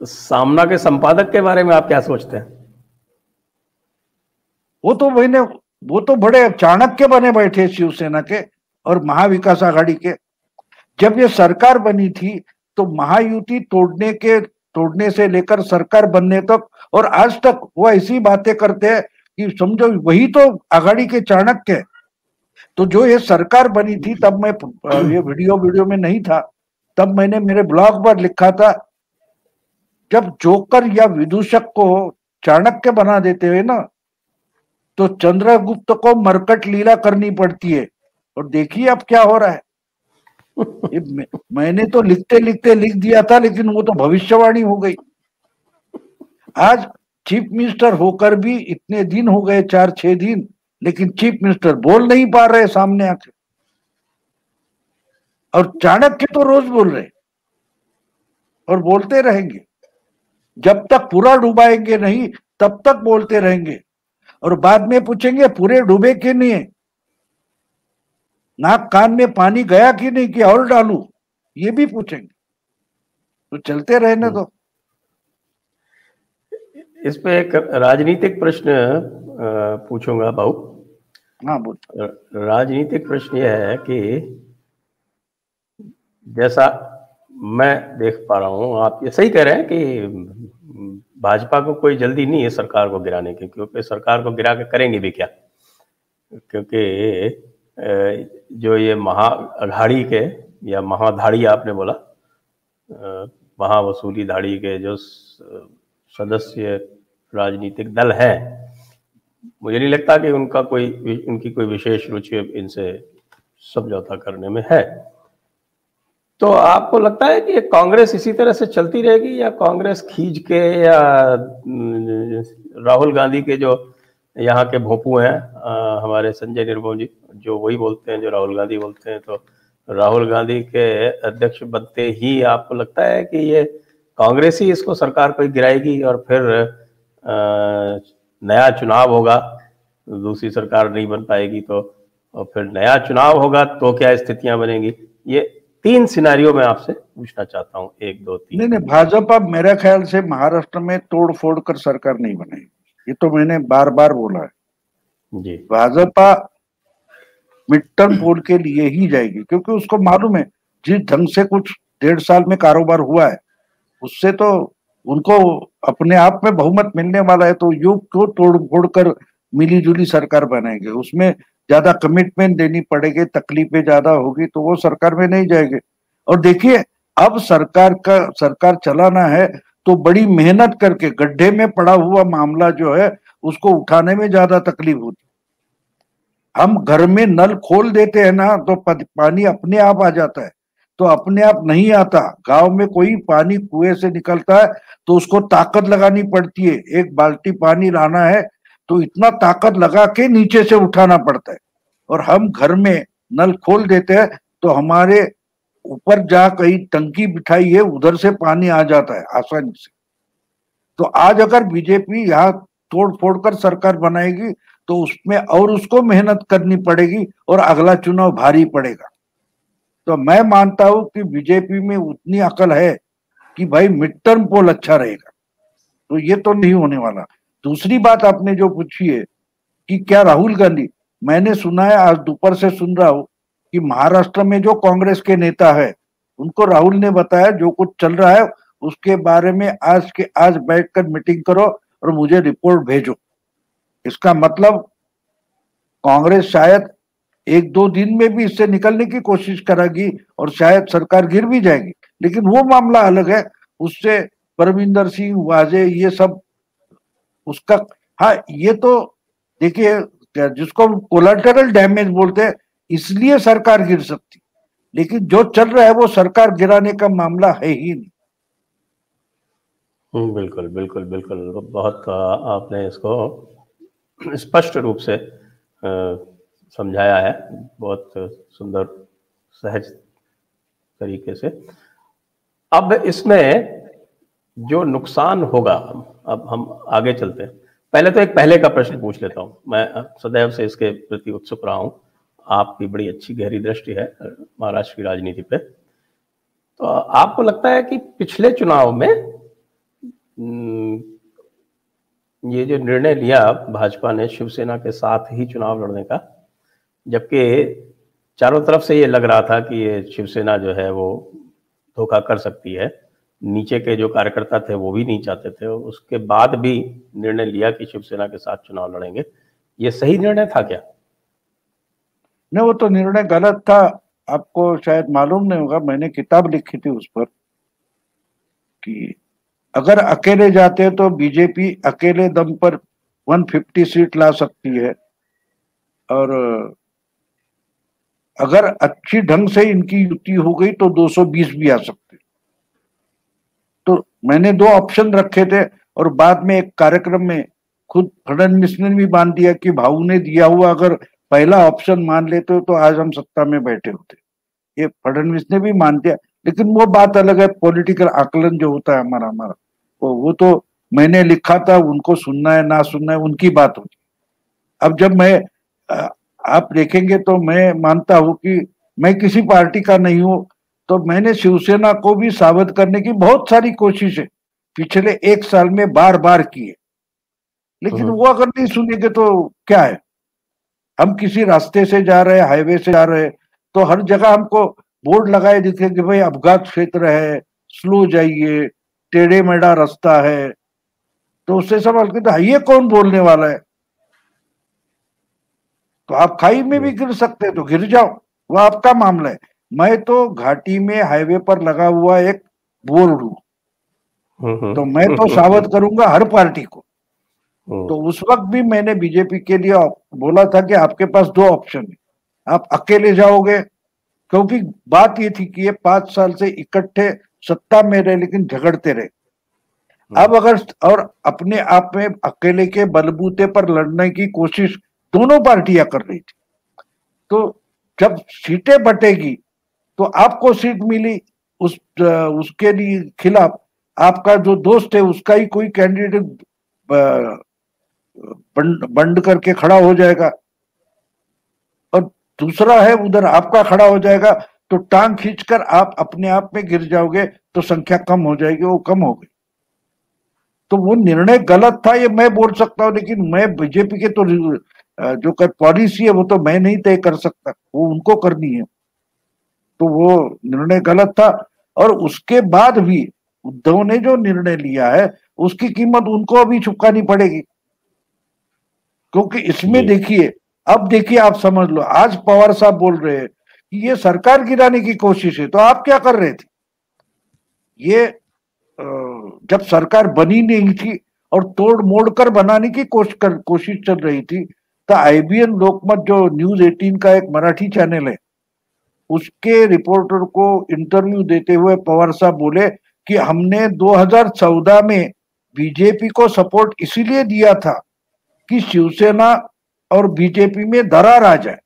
सामना के संपादक के बारे में आप क्या सोचते हैं? वो तो बड़े चाणक्य बने बैठे शिवसेना के और महाविकास आघाड़ी के। जब ये सरकार बनी थी तो महायुति तोड़ने से लेकर सरकार बनने तक और आज तक वो ऐसी बातें करते हैं कि समझो वही तो आघाड़ी के चाणक्य है। तो जो ये सरकार बनी थी तब मैं ये वीडियो में नहीं था, तब मैंने मेरे ब्लॉग पर लिखा था, जब जोकर या विदूषक को चाणक्य बना देते हुए ना तो चंद्रगुप्त को मरकट लीला करनी पड़ती है। और देखिए अब क्या हो रहा है। मैंने तो लिखते लिखते लिख दिया था, लेकिन वो तो भविष्यवाणी हो गई। आज चीफ मिनिस्टर होकर भी इतने दिन हो गए, 4-6 दिन, लेकिन चीफ मिनिस्टर बोल नहीं पा रहे सामने आके। और चाणक्य तो रोज बोल रहे और बोलते रहेंगे जब तक पूरा डुबाएंगे नहीं, तब तक बोलते रहेंगे। और बाद में पूछेंगे पूरे डूबे कि नहीं, नाक कान में पानी गया कि नहीं, कि और डालू, ये भी पूछेंगे। तो चलते रहने दो। इस पे एक राजनीतिक प्रश्न पूछूंगा बाबू। हाँ बोल। राजनीतिक प्रश्न यह है कि जैसा मैं देख पा रहा हूँ, आप ये सही कह रहे हैं कि भाजपा को कोई जल्दी नहीं है सरकार को गिराने की, क्योंकि सरकार को गिरा के करेंगे भी क्या, क्योंकि जो ये महाअघाड़ी के या महाधाड़ी आपने बोला, महावसूली धाड़ी के जो सदस्य राजनीतिक दल हैं, मुझे नहीं लगता कि उनकी कोई विशेष रुचि इनसे समझौता करने में है। तो आपको लगता है कि कांग्रेस इसी तरह से चलती रहेगी, या कांग्रेस खींच के, या राहुल गांधी के जो यहाँ के भोंपू हैं हमारे संजय निर्मोही जी, जो वही बोलते हैं जो राहुल गांधी बोलते हैं, तो राहुल गांधी के अध्यक्ष बनते ही आपको लगता है कि ये कांग्रेस ही इसको सरकार को गिराएगी और फिर नया चुनाव होगा, दूसरी सरकार नहीं बन पाएगी तो, और फिर नया चुनाव होगा तो क्या स्थितियां बनेंगी? ये 3 सिनेरियो में आपसे पूछना चाहता हूँ, 1, 2, 3। नहीं, भाजपा मेरे ख्याल से महाराष्ट्र में तोड़ फोड़ कर सरकार नहीं बनाएगी, ये तो मैंने बार बार बोला है जी। भाजपा मिड टर्म पोल के लिए ही जाएगी, क्योंकि उसको मालूम है जिस ढंग से कुछ 1.5 साल में कारोबार हुआ है, उससे तो उनको अपने आप में बहुमत मिलने वाला है। तो युग को तोड़ फोड़ कर मिली जुली सरकार बनाएंगे, उसमें ज्यादा कमिटमेंट देनी पड़ेगी, तकलीफें ज्यादा होगी, तो वो सरकार में नहीं जाएंगे। और देखिए अब सरकार चलाना है तो बड़ी मेहनत करके, गड्ढे में पड़ा हुआ मामला जो है उसको उठाने में ज्यादा तकलीफ होती। हम घर में नल खोल देते हैं ना तो पानी अपने आप आ जाता है, तो अपने आप नहीं आता। गांव में कोई पानी कुएं से निकलता है तो उसको ताकत लगानी पड़ती है, 1 बाल्टी पानी लाना है तो इतना ताकत लगा के नीचे से उठाना पड़ता है। और हम घर में नल खोल देते हैं तो हमारे ऊपर जा कहीं टंकी बिठाई है, उधर से पानी आ जाता है आसानी से। तो आज अगर बीजेपी यहाँ तोड़ फोड़ कर सरकार बनाएगी तो उसमें और उसको मेहनत करनी पड़ेगी और अगला चुनाव भारी पड़ेगा। तो मैं मानता हूं कि बीजेपी में उतनी अकल है कि भाई मिड टर्म पोल अच्छा रहेगा, तो ये तो नहीं होने वाला। दूसरी बात आपने जो पूछी है कि क्या राहुल गांधी, मैंने सुना है, आज दोपहर से सुन रहा हूं कि महाराष्ट्र में जो कांग्रेस के नेता है उनको राहुल ने बताया जो कुछ चल रहा है उसके बारे में आज बैठकर मीटिंग करो और मुझे रिपोर्ट भेजो। इसका मतलब कांग्रेस शायद 1-2 दिन में भी इससे निकलने की कोशिश करेगी और शायद सरकार गिर भी जाएगी, लेकिन वो मामला अलग है। उससे परमिंदर सिंह वाजे ये सब उसका, हाँ ये तो देखिए जिसको कोलैटरल डैमेज बोलते हैं, इसलिए सरकार गिर सकती, लेकिन जो चल रहा है वो सरकार गिराने का मामला है ही नहीं। बिल्कुल बिल्कुल बिल्कुल, बहुत आपने इसको स्पष्ट रूप से समझाया है, बहुत सुंदर सहज तरीके से। अब इसमें जो नुकसान होगा, अब हम आगे चलते हैं। पहले तो एक पहले का प्रश्न पूछ लेता हूँ, मैं सदैव से इसके प्रति उत्सुक रहा हूँ, आपकी बड़ी अच्छी गहरी दृष्टि है महाराष्ट्र की राजनीति पे। तो आपको लगता है कि पिछले चुनाव में ये जो निर्णय लिया भाजपा ने शिवसेना के साथ ही चुनाव लड़ने का, जबकि चारों तरफ से ये लग रहा था कि ये शिवसेना जो है वो धोखा कर सकती है, नीचे के जो कार्यकर्ता थे वो भी नहीं चाहते थे, उसके बाद भी निर्णय लिया कि शिवसेना के साथ चुनाव लड़ेंगे, ये सही निर्णय था क्या? नहीं, वो तो निर्णय गलत था। आपको शायद मालूम नहीं होगा, मैंने किताब लिखी थी उस पर कि अगर अकेले जाते तो बीजेपी अकेले दम पर 150 सीट ला सकती है, और अगर अच्छी ढंग से इनकी युति हो गई तो 220 भी आ सकते। तो मैंने दो ऑप्शन रखे थे, और बाद में एक कार्यक्रम में खुद फडणवीस ने भी मान दिया कि भाऊ ने दिया हुआ अगर पहला ऑप्शन मान लेते तो आज हम सत्ता में बैठे होते। ये फडणवीस ने भी मान दिया, लेकिन वो बात अलग है। पॉलिटिकल आकलन जो होता है हमारा वो तो मैंने लिखा था, उनको सुनना है ना सुनना है उनकी बात होती। अब जब मैं आप देखेंगे तो मैं मानता हूं कि मैं किसी पार्टी का नहीं हूं, तो मैंने शिवसेना को भी साबित करने की बहुत सारी कोशिशें पिछले 1 साल में बार बार की है, लेकिन वो अगर नहीं सुनेंगे तो क्या है। हम किसी रास्ते से जा रहे हैं, हाईवे से जा रहे हैं, तो हर जगह हमको बोर्ड लगाए दिखे कि भाई अपघात क्षेत्र है, स्लो जाइए, टेढ़े मेढ़ा रास्ता है, तो उससे सवाल करते ये कौन बोलने वाला है। तो आप खाई में भी गिर सकते हैं तो गिर जाओ, वो आपका मामला है। मैं तो घाटी में हाईवे पर लगा हुआ एक बोर्ड हूं, तो मैं तो साबित करूंगा हर पार्टी को। तो उस वक्त भी मैंने बीजेपी के लिए बोला था कि आपके पास 2 ऑप्शन है, आप अकेले जाओगे, क्योंकि बात ये थी कि ये 5 साल से इकट्ठे सत्ता में रहे लेकिन झगड़ते रहे। अब अगर और अपने आप में अकेले के बलबूते पर लड़ने की कोशिश दोनों पार्टियां कर रही थी, तो जब सीटें बटेगी तो आपको सीट मिली, उसके लिए खिलाफ आपका जो दोस्त है उसका ही कोई कैंडिडेट बंड करके खड़ा हो जाएगा, और दूसरा है उधर आपका खड़ा हो जाएगा, तो टांग खींचकर आप अपने आप में गिर जाओगे, तो संख्या कम हो जाएगी, वो कम हो गई। तो वो निर्णय गलत था ये मैं बोल सकता हूं, लेकिन मैं बीजेपी के तो जो पॉलिसी है वो तो मैं नहीं तय कर सकता, वो उनको करनी है। तो वो निर्णय गलत था, और उसके बाद भी उद्धव ने जो निर्णय लिया है उसकी कीमत उनको अभी चुकानी पड़ेगी, क्योंकि इसमें देखिए, अब देखिए आप समझ लो, आज पवार साहब बोल रहे हैं कि ये सरकार गिराने की कोशिश है, तो आप क्या कर रहे थे? ये जब सरकार बनी नहीं थी और तोड़ मोड़ कर बनाने की कोशिश चल रही थी, तो IBN लोकमत जो न्यूज 18 का एक मराठी चैनल है, उसके रिपोर्टर को इंटरव्यू देते हुए पवार साहब बोले कि हमने 2014 में बीजेपी को सपोर्ट इसीलिए दिया था कि शिवसेना और बीजेपी में दरार आ जाए,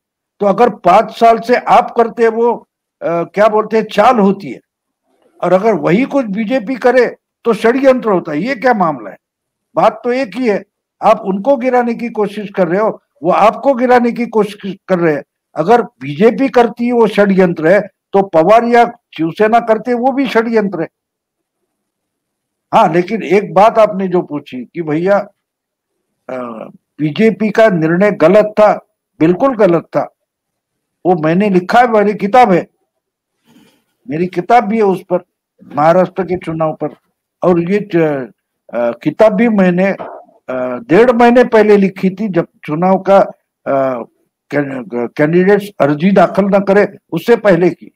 तो अगर 5 साल से आप करते वो क्या बोलते हैं चाल होती है, और अगर वही कुछ बीजेपी करे तो षड्यंत्र होता है। ये क्या मामला है? बात तो एक ही है, आप उनको गिराने की कोशिश कर रहे हो, वो आपको गिराने की कोशिश कर रहे हैं। अगर बीजेपी करती है वो षड्यंत्र है, तो पवार या शिवसेना करते वो भी षड्यंत्र है। हाँ, लेकिन एक बात आपने जो पूछी कि भैया बीजेपी का निर्णय गलत था, बिल्कुल गलत था, वो मैंने लिखा है, मेरी किताब है, मेरी किताब भी है उस पर, महाराष्ट्र के चुनाव पर। और ये किताब भी मैंने 1.5 महीने पहले लिखी थी, जब चुनाव का कैंडिडेट्स अर्जी दाखिल न करे उससे पहले की।